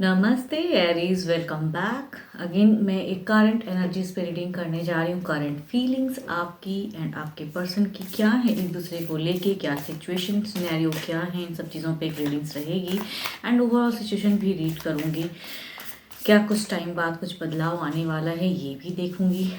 नमस्ते Aries, welcome back again. मैं एक करंट एनर्जीज पे रीडिंग करने जा रही हूँ। करंट फीलिंग्स आपकी एंड आपके पर्सन की क्या है, एक दूसरे को लेके क्या सिचुएशन सिनेरियो क्या है, इन सब चीज़ों पे एक रीडिंग्स रहेगी एंड ओवरऑल सिचुएशन भी रीड करूँगी। क्या कुछ टाइम बाद कुछ बदलाव आने वाला है ये भी देखूँगी।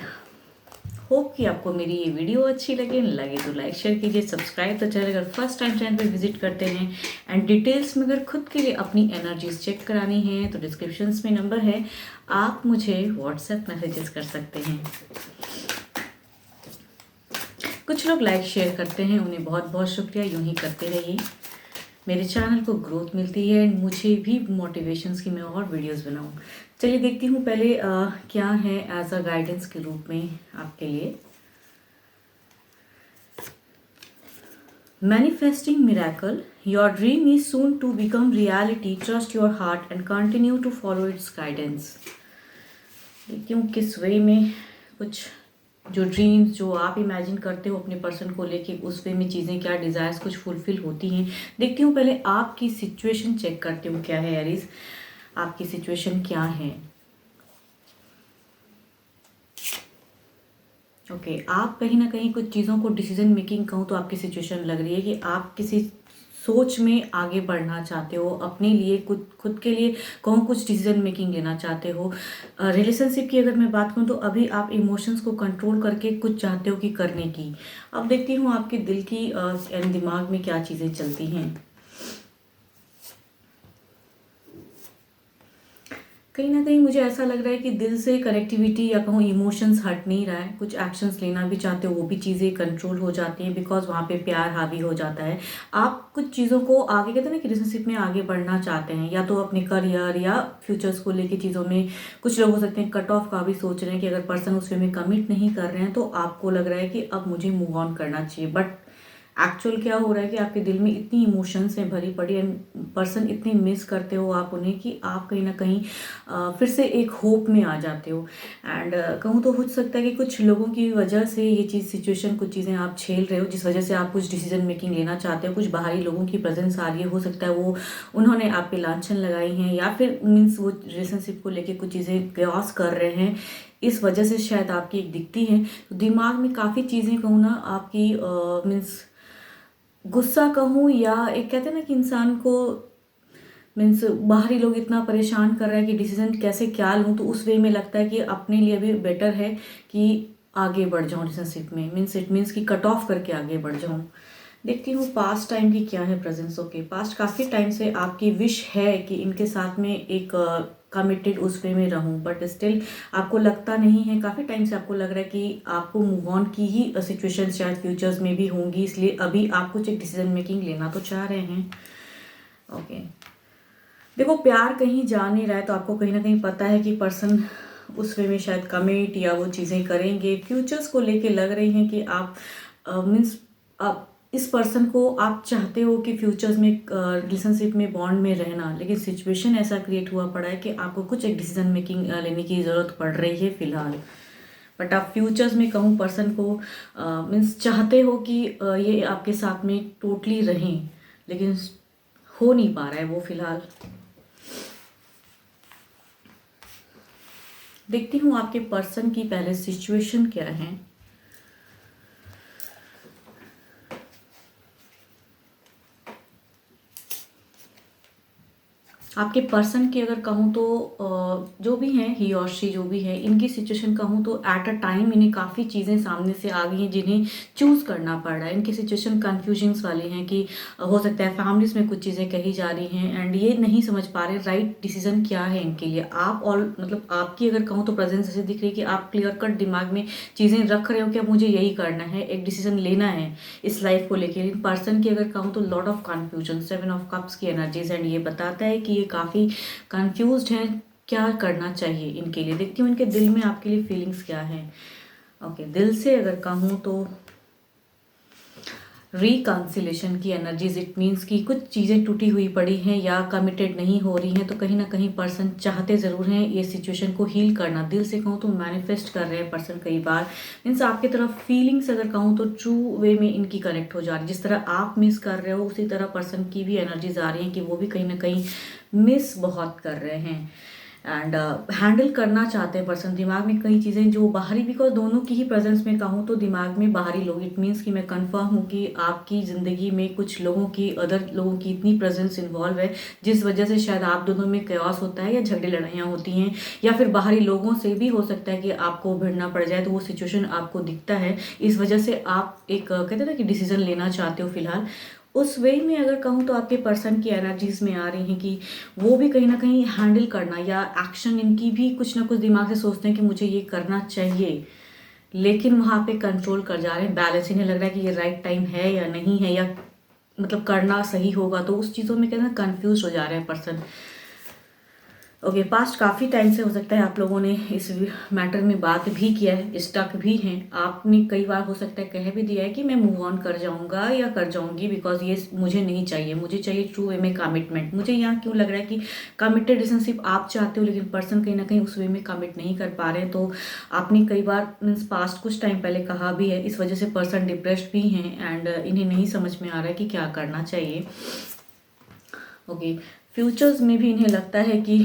होप कि आपको मेरी ये वीडियो अच्छी लगे तो लाइक शेयर कीजिए, सब्सक्राइब तो चैनल अगर फर्स्ट टाइम चैनल पर विजिट करते हैं एंड डिटेल्स में अगर खुद के लिए अपनी एनर्जीज चेक करानी है तो डिस्क्रिप्शन में नंबर है, आप मुझे व्हाट्सएप मैसेजेस कर सकते हैं। कुछ लोग लाइक शेयर करते हैं, उन्हें बहुत बहुत शुक्रिया, यूं ही करते रहिए। मेरे चैनल को ग्रोथ मिलती है एंड मुझे भी मोटिवेशंस की मैं और वीडियोस बनाऊं। चलिए देखती हूँ पहले क्या है एज अ गाइडेंस के रूप में आपके लिए। Manifesting miracle, your dream is soon to become reality. Trust your heart and continue to follow its guidance. देखती हूँ किस वे में कुछ जो ड्रीम्स जो आप इमेजिन करते हो अपने पर्सन को लेके, उस वे में चीज़ें क्या डिज़ायर्स कुछ फुलफिल होती हैं। देखती हूँ पहले आपकी सिचुएशन चेक करती हूँ क्या है एरीज, आपकी सिचुएशन क्या है। ओके आप कहीं ना कहीं कुछ चीज़ों को डिसीजन मेकिंग कहूँ तो आपकी सिचुएशन लग रही है कि आप किसी सोच में आगे बढ़ना चाहते हो, अपने लिए खुद के लिए कहूँ कुछ डिसीजन मेकिंग लेना चाहते हो। रिलेशनशिप की अगर मैं बात करूँ तो अभी आप इमोशंस को कंट्रोल करके कुछ चाहते हो कि करने की। अब देखती हूँ आपके दिल की एंड दिमाग में क्या चीज़ें चलती हैं। कहीं ना कहीं मुझे ऐसा लग रहा है कि दिल से कनेक्टिविटी या कहूँ इमोशंस हट नहीं रहा है। कुछ एक्शंस लेना भी चाहते हो, वो भी चीज़ें कंट्रोल हो जाती हैं बिकॉज वहाँ पे प्यार हावी हो जाता है। आप कुछ चीज़ों को आगे कहते हैं ना कि रिलेशनशिप में आगे बढ़ना चाहते हैं, या तो अपने करियर या फ्यूचर्स को लेके चीज़ों में। कुछ लोग हो सकते हैं कट ऑफ का भी सोच रहे हैं कि अगर पर्सन उस वे में कमिट नहीं कर रहे हैं तो आपको लग रहा है कि अब मुझे मूव ऑन करना चाहिए। बट एक्चुअल क्या हो रहा है कि आपके दिल में इतनी इमोशंस हैं भरी पड़ी एंड पर्सन इतनी मिस करते हो आप उन्हें कि आप कहीं ना कहीं फिर से एक होप में आ जाते हो। एंड कहूँ तो हो सकता है कि कुछ लोगों की वजह से ये चीज़ सिचुएशन कुछ चीज़ें आप झेल रहे हो, जिस वजह से आप कुछ डिसीजन मेकिंग लेना चाहते हो। कुछ बाहरी लोगों की प्रेजेंस आ रही है, हो सकता है वो उन्होंने आप पे लांछन लगाई हैं या फिर मीन्स वो रिलेशनशिप को लेके कुछ चीज़ें क्रॉस कर रहे हैं, इस वजह से शायद आपकी एक दिखती है। तो दिमाग में काफ़ी चीज़ें कहूँ ना आपकी मीन्स गुस्सा कहूँ या एक कहते हैं ना कि इंसान को मीन्स बाहरी लोग इतना परेशान कर रहे हैं कि डिसीजन कैसे क्या लूँ, तो उस वे में लगता है कि अपने लिए भी बेटर है कि आगे बढ़ जाऊँ रिलेशनशिप में। मीन्स इट मीन्स कि कट ऑफ करके आगे बढ़ जाऊँ। देखती हूँ पास्ट टाइम की क्या है प्रेजेंस। ओके पास्ट काफ़ी टाइम से आपकी विश है कि इनके साथ में एक कमिटेड उस वे में रहूं, बट स्टिल आपको लगता नहीं है। काफ़ी टाइम से आपको लग रहा है कि आपको मूव ऑन की ही सिचुएशन शायद फ्यूचर्स में भी होंगी, इसलिए अभी आप कुछ एक डिसीजन मेकिंग लेना तो चाह रहे हैं। ओके देखो प्यार कहीं जा नहीं रहा है, तो आपको कहीं ना कहीं पता है कि पर्सन उस वे में शायद कमिट या वो चीज़ें करेंगे। फ्यूचर्स को लेके लग रही हैं कि आप मीन्स आप इस पर्सन को आप चाहते हो कि फ्यूचर्स में रिलेशनशिप में बॉन्ड में रहना, लेकिन सिचुएशन ऐसा क्रिएट हुआ पड़ा है कि आपको कुछ एक डिसीजन मेकिंग लेने की ज़रूरत पड़ रही है फिलहाल। बट आप फ्यूचर्स में कहूँ पर्सन को मीन्स चाहते हो कि ये आपके साथ में टोटली रहें, लेकिन हो नहीं पा रहा है वो फिलहाल। देखती हूँ आपके पर्सन की पहले सिचुएशन क्या है। आपके पर्सन की अगर कहूँ तो जो भी हैं ही और शी जो भी है, इनकी सिचुएशन कहूँ तो एट अ टाइम इन्हें काफ़ी चीज़ें सामने से आ गई हैं जिन्हें चूज़ करना पड़ रहा है। इनकी सिचुएशन कन्फ्यूजन्स वाली हैं कि हो सकता है फैमिलीज में कुछ चीज़ें कही जा रही हैं एंड ये नहीं समझ पा रहे राइट डिसीजन क्या है इनके लिए। आप और मतलब आपकी अगर कहूँ तो प्रेजेंस ऐसे दिख रही है कि आप क्लियर कट दिमाग में चीज़ें रख रहे हो कि अब मुझे यही करना है, एक डिसीजन लेना है इस लाइफ को लेकर। इन पर्सन की अगर कहूँ तो lot of confusion, 7 of cups की एनर्जीज एंड ये बताता है कि ये काफ़ी कंफ्यूज्ड हैं क्या करना चाहिए इनके लिए। देखती हूँ इनके दिल में आपके लिए फीलिंग्स क्या है। ओके दिल से अगर कहूँ तो रिकन्सिलेशन की एनर्जीज, इट मीन्स कि कुछ चीज़ें टूटी हुई पड़ी हैं या कमिटेड नहीं हो रही हैं, तो कहीं ना कहीं पर्सन चाहते ज़रूर हैं ये सिचुएशन को हील करना। दिल से कहूँ तो मैनिफेस्ट कर रहे हैं पर्सन कई बार। मीन्स आपकी तरफ फीलिंग्स अगर कहूँ तो ट्रू वे में इनकी कनेक्ट हो जा रही है। जिस तरह आप मिस कर रहे हो उसी तरह पर्सन की भी एनर्जीज आ रही हैं कि वो भी कहीं ना कहीं मिस बहुत कर रहे हैं एंड हैंडल करना चाहते हैं पर्सन। दिमाग में कई चीज़ें जो बाहरी, बिकॉज दोनों की ही प्रेजेंस में कहूँ तो दिमाग में बाहरी लोग, इट मीन्स कि मैं कंफर्म हूँ कि आपकी ज़िंदगी में कुछ लोगों की, अदर लोगों की इतनी प्रेजेंस इन्वॉल्व है जिस वजह से शायद आप दोनों में कयास होता है या झगड़े लड़ाइयाँ होती हैं, या फिर बाहरी लोगों से भी हो सकता है कि आपको भिड़ना पड़ जाए, तो वो सिचुएशन आपको दिखता है। इस वजह से आप एक कहते हैं ना कि डिसीजन लेना चाहते हो फिलहाल। उस वे में अगर कहूँ तो आपके पर्सन की एनर्जीज में आ रही हैं कि वो भी कहीं ना कहीं हैंडल करना या एक्शन, इनकी भी कुछ ना कुछ दिमाग से सोचते हैं कि मुझे ये करना चाहिए, लेकिन वहाँ पे कंट्रोल कर जा रहे हैं। बैलेंस, इन्हें लग रहा है कि ये राइट टाइम है या नहीं है, या मतलब करना सही होगा, तो उस चीज़ों में कहते हैं कंफ्यूज हो जा रहे हैं पर्सन। ओके, पास्ट काफ़ी टाइम से हो सकता है आप लोगों ने इस मैटर में बात भी किया है, स्टक भी हैं। आपने कई बार हो सकता है कह भी दिया है कि मैं मूव ऑन कर जाऊंगा या कर जाऊंगी, बिकॉज ये मुझे नहीं चाहिए, मुझे चाहिए ट्रू वे में कमिटमेंट। मुझे यहाँ क्यों लग रहा है कि कमिटेड रिलेशनशिप आप चाहते हो, लेकिन पर्सन कहीं ना कहीं उस वे में कमिट नहीं कर पा रहे हैं। तो आपने कई बार मीन्स पास्ट कुछ टाइम पहले कहा भी है, इस वजह से पर्सन डिप्रेस्ड भी हैं एंड इन्हें नहीं समझ में आ रहा है कि क्या करना चाहिए। ओके, फ्यूचर्स में भी इन्हें लगता है कि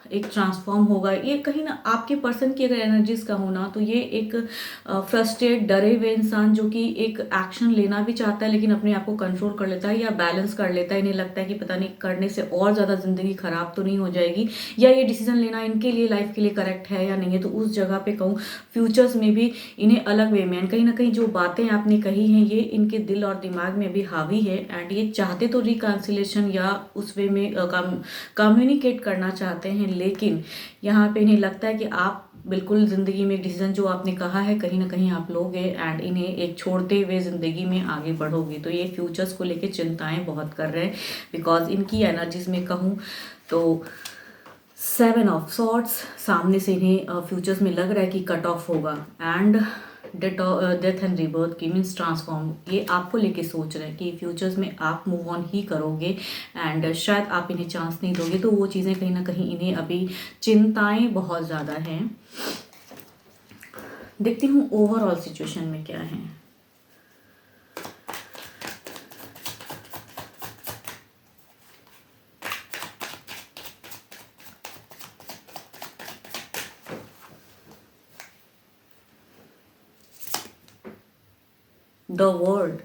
एक ट्रांसफॉर्म होगा। ये कहीं ना आपके पर्सन की अगर एनर्जीज का होना, तो ये एक फ्रस्ट्रेट, डरे हुए इंसान जो कि एक एक्शन लेना भी चाहता है लेकिन अपने आप को कंट्रोल कर लेता है या बैलेंस कर लेता है। इन्हें लगता है कि पता नहीं करने से और ज़्यादा ज़िंदगी खराब तो नहीं हो जाएगी, या ये डिसीजन लेना इनके लिए लाइफ के लिए करेक्ट है या नहीं है। तो उस जगह पे कहूँ फ्यूचर्स में भी इन्हें अलग वे में, कहीं ना कहीं जो बातें आपने कही हैं ये इनके दिल और दिमाग में भी हावी है एंड ये चाहते तो रिकॉन्सिलेशन या उस वे में कम्युनिकेट करना चाहते हैं, लेकिन यहाँ पे इन्हें लगता है कि आप बिल्कुल ज़िंदगी में डिसीजन जो आपने कहा है कहीं ना कहीं आप लोगे एंड इन्हें एक छोड़ते हुए ज़िंदगी में आगे बढ़ोगे। तो ये फ्यूचर्स को लेके चिंताएं बहुत कर रहे हैं, बिकॉज इनकी एनर्जीज में कहूँ तो 7 ऑफ सॉर्ट्स सामने से इन्हें फ्यूचर्स में लग रहा है कि कट ऑफ होगा एंड डेथ एंड रिबर्थ की मीन्स ट्रांसफॉर्म, ये आपको लेके सोच रहे हैं कि फ्यूचर्स में आप मूव ऑन ही करोगे एंड शायद आप इन्हें चांस नहीं दोगे। तो वो चीज़ें कहीं ना कहीं इन्हें अभी चिंताएं बहुत ज़्यादा हैं। देखती हूँ ओवरऑल सिचुएशन में क्या है। द वर्ल्ड,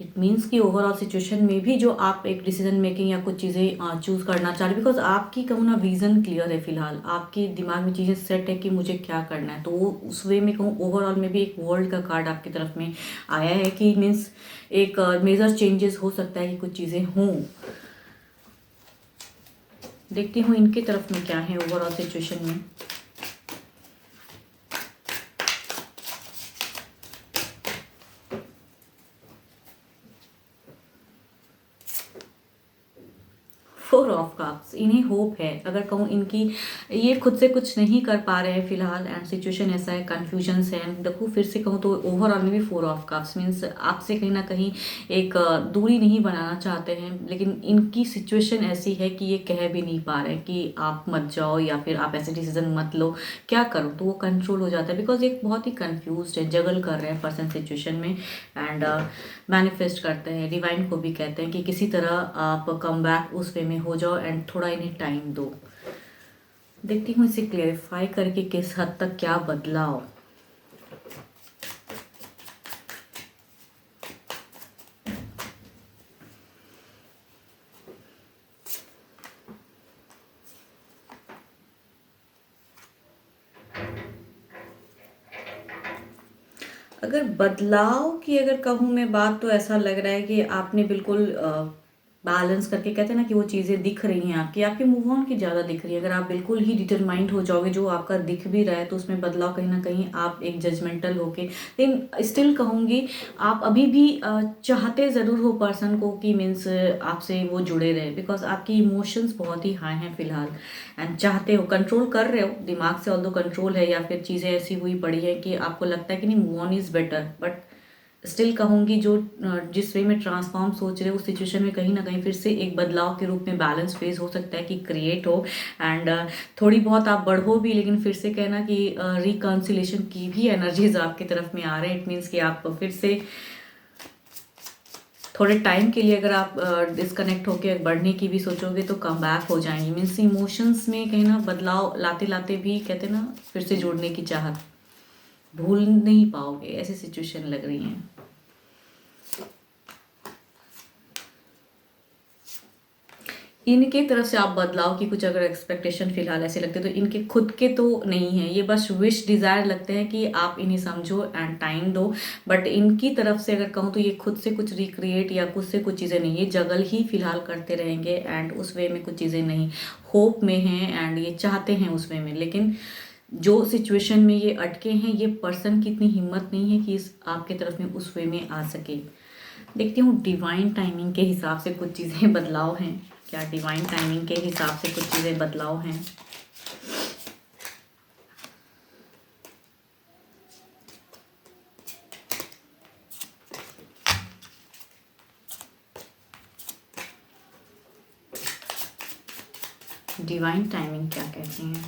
इट मीन्स कि ओवरऑल सिचुएशन में भी जो आप एक डिसीजन मेकिंग या कुछ चीज़ें चूज़ करना चाह रहे, बिकॉज आपकी कहूँ ना विजन क्लियर है फिलहाल, आपके दिमाग में चीज़ें सेट है कि मुझे क्या करना है। तो वो उस वे में कहूँ ओवरऑल में भी एक वर्ल्ड का कार्ड आपकी तरफ में आया है कि मीन्स एक मेजर चेंजेस हो सकता है कि कुछ चीज़ें हों। देखती हूँ इनके तरफ में क्या है ओवरऑल सिचुएशन में। फोर ऑफ कप्स, इन्हें होप है, अगर कहूँ इनकी ये खुद से कुछ नहीं कर पा रहे हैं फिलहाल एंड सिचुएशन ऐसा है, कन्फ्यूजन है। एंड देखो फिर से कहूँ तो ओवरऑल में भी फोर ऑफ कप्स मीन्स आपसे कहीं ना कहीं एक दूरी नहीं बनाना चाहते हैं, लेकिन इनकी सिचुएशन ऐसी है कि ये कह भी नहीं पा रहे कि आप मत जाओ या फिर आप ऐसे डिसीजन मत लो, क्या करो। तो वो कंट्रोल हो जाता है बिकॉज एक बहुत ही कन्फ्यूज है, जगल कर रहे हैं पर्सन सिचुएशन में एंड मैनिफेस्ट करते हैं, डिवाइन को भी कहते हैं कि किसी तरह आप कम बैक उस वे में हो जाओ एंड थोड़ा इन्हें टाइम दो। देखती हूँ इसे क्लेरिफाई करके किस हद तक क्या बदलाव। अगर बदलाव की अगर कहूँ मैं बात, तो ऐसा लग रहा है कि आपने बिल्कुल बैलेंस करके, कहते हैं ना कि वो चीज़ें दिख रही हैं आपकी, आपके मूव ऑन की ज़्यादा दिख रही है। अगर आप बिल्कुल ही डिटरमाइंड हो जाओगे, जो आपका दिख भी रहा है, तो उसमें बदलाव कहीं ना कहीं आप एक जजमेंटल होके, लेकिन स्टिल कहूँगी आप अभी भी चाहते ज़रूर हो पर्सन को कि मीन्स आपसे वो जुड़े रहे, बिकॉज आपकी इमोशंस बहुत ही हाई हैं फिलहाल एंड चाहते हो, कंट्रोल कर रहे हो दिमाग से, ऑल्दो कंट्रोल है, या फिर चीज़ें ऐसी हुई पड़ी है कि आपको लगता है कि नहीं move on is better, but still कहूँगी जो जिस वे में ट्रांसफॉर्म सोच रहे हो उस सिचुएशन में कहीं ना कहीं फिर से एक बदलाव के रूप में बैलेंस फेज हो सकता है कि क्रिएट हो एंड थोड़ी बहुत आप बढ़ो भी, लेकिन फिर से कहना कि रिकॉन्सिलेशन की भी एनर्जीज आपकी तरफ में आ रहे हैं। इट मीन्स कि आप फिर से थोड़े टाइम के लिए अगर आप डिस्कनेक्ट होके बढ़ने की भी सोचोगे तो कम बैक हो जाएंगे। मीन्स इमोशंस में कहीं ना बदलाव लाते लाते भी कहते हैं ना फिर से जोड़ने की चाहत, भूल नहीं पाओगे, ऐसी सिचुएशन लग रही है। इनके तरफ से आप बदलाव की कुछ अगर एक्सपेक्टेशन फिलहाल ऐसे लगते तो इनके खुद के तो नहीं है, ये बस विश डिज़ायर लगते हैं कि आप इन्हें समझो एंड टाइम दो। बट इनकी तरफ से अगर कहूँ तो ये खुद से कुछ रिक्रिएट या खुद से कुछ चीज़ें नहीं, ये जगल ही फिलहाल करते रहेंगे एंड उस वे में कुछ चीज़ें नहीं, होप में हैं एंड ये चाहते हैं उस वे में। लेकिन जो सिचुएशन में ये अटके हैं, ये पर्सन की इतनी हिम्मत नहीं है कि इस आपके तरफ में उस वे में आ सके। देखती हूँ डिवाइन टाइमिंग के हिसाब से कुछ चीज़ें बदलाव हैं क्या, डिवाइन टाइमिंग के हिसाब से कुछ चीज़ें बदलाव हैं। डिवाइन टाइमिंग क्या कहती हैं?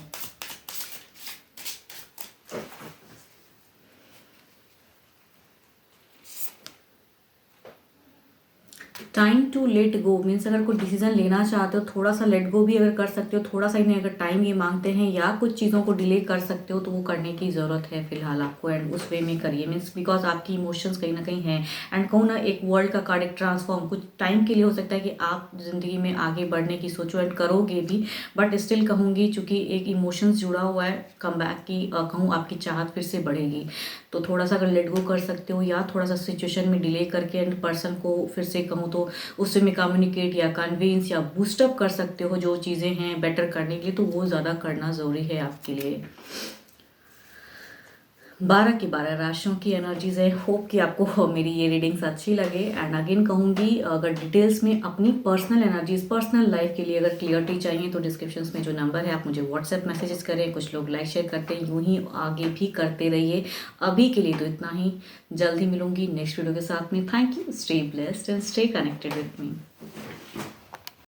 Time to let go means अगर कोई डिसीजन लेना चाहते हो, थोड़ा सा लेट गो भी अगर कर सकते हो, थोड़ा सा इन्हें अगर टाइम ये मांगते हैं या कुछ चीज़ों को डिले कर सकते हो तो वो करने की ज़रूरत है फिलहाल आपको एंड उस वे में करिए। मीन्स बिकॉज आपकी इमोशंस कहीं ना कहीं हैं एंड कहूँ ना एक वर्ल्ड का कार्ड एक ट्रांसफॉर्म कुछ टाइम के लिए हो सकता है कि आप ज़िंदगी में आगे बढ़ने की सोचो एंड करोगे भी। बट स्टिल कहूँगी चूँकि एक इमोशंस जुड़ा हुआ है, कम बैक की कहूँ आपकी चाहत फिर से बढ़ेगी। तो थोड़ा सा अगर लेट गो कर सकते हो या थोड़ा सा सिचुएशन में डिले करके एंड पर्सन को फिर से कहूँ तो उससे में कम्युनिकेट या कन्विंस या बूस्टअप कर सकते हो जो चीज़ें हैं बेटर करने के लिए, तो वो ज़्यादा करना ज़रूरी है आपके लिए। 12 की 12 राशियों की एनर्जीज है। होप कि आपको मेरी ये रीडिंग्स अच्छी लगे एंड अगेन कहूँगी अगर डिटेल्स में अपनी पर्सनल एनर्जीज पर्सनल लाइफ के लिए अगर क्लियरिटी चाहिए तो डिस्क्रिप्शन में जो नंबर है आप मुझे व्हाट्सएप मैसेजेस करें। कुछ लोग लाइक शेयर करते हैं, यूँ ही आगे भी करते रहिए। अभी के लिए तो इतना ही, जल्दी मिलूंगी नेक्स्ट वीडियो के साथ में। Thank you, stay blessed and stay connected with me.